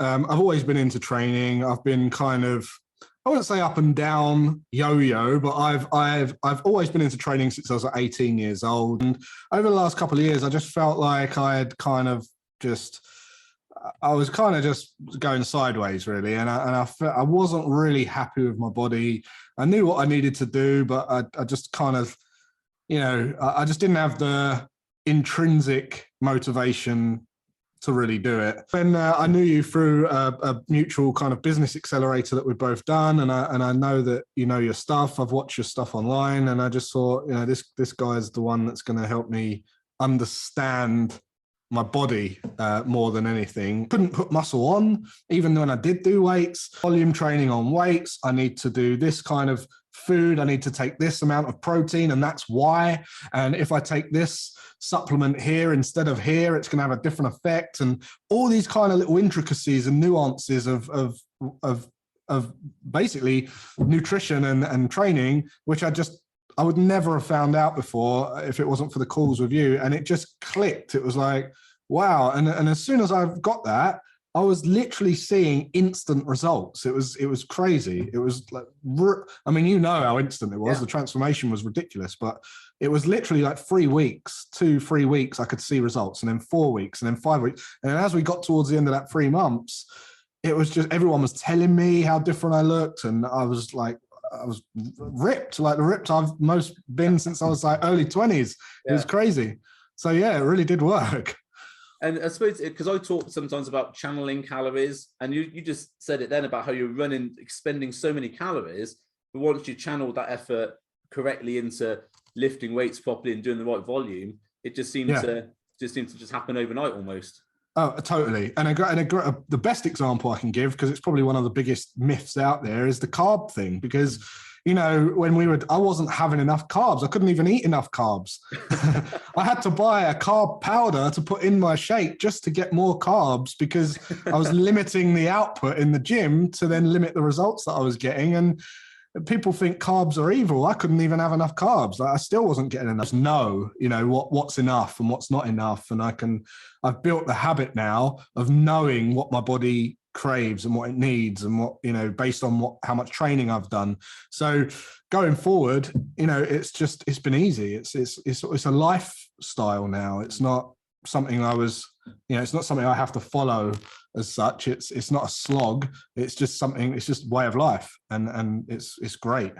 I've always been into training. I've been kind of, I wouldn't say up and down yo-yo, but I've always been into training since I was like 18 years old. And over the last couple of years, I just felt like I had kind of just, I was kind of just going sideways really. And I felt I wasn't really happy with my body. I knew what I needed to do, but I just kind of, I just didn't have the intrinsic motivation to really do it. And I knew you through a mutual kind of business accelerator that we've both done, and I know that you know your stuff. I've watched your stuff online, and I just thought, this guy is the one that's going to help me understand my body more than anything. Couldn't put muscle on, even when I did do weights. Volume training on weights. I need to do this kind of food. I need to take this amount of protein, and that's why. And if I take this supplement here instead of here, it's going to have a different effect. And all these kind of little intricacies and nuances of basically nutrition and training, which I would never have found out before if it wasn't for the calls with you. And it just clicked. It was like, wow. And as soon as I've got that, I was literally seeing instant results. It was crazy. It was like, I mean, you know how instant it was. Yeah. The transformation was ridiculous, but it was literally like 3 weeks, 2-3 weeks, I could see results, and then 4 weeks, and then 5 weeks. And then as we got towards the end of that 3 months, it was just, everyone was telling me how different I looked. And I was ripped, like the ripped I've most been since I was like early 20s. It was crazy. So yeah, it really did work. And I suppose, because I talk sometimes about channeling calories, and you just said it then about how you're expending so many calories, but once you channel that effort correctly into lifting weights properly and doing the right volume, it just seemed to just happen overnight almost. Oh, totally. And the best example I can give, because it's probably one of the biggest myths out there, is the carb thing. Because, when I wasn't having enough carbs. I couldn't even eat enough carbs. I had to buy a carb powder to put in my shake just to get more carbs, because I was limiting the output in the gym to then limit the results that I was getting. And people think carbs are evil. I couldn't even have enough carbs. I still wasn't getting enough. What's enough and what's not enough. And I've built the habit now of knowing what my body craves and what it needs, and what, based on how much training I've done. So going forward, it's been easy. It's a lifestyle now. It's not something it's not something I have to follow as such. It's not a slog. It's just something, it's just way of life. And it's great.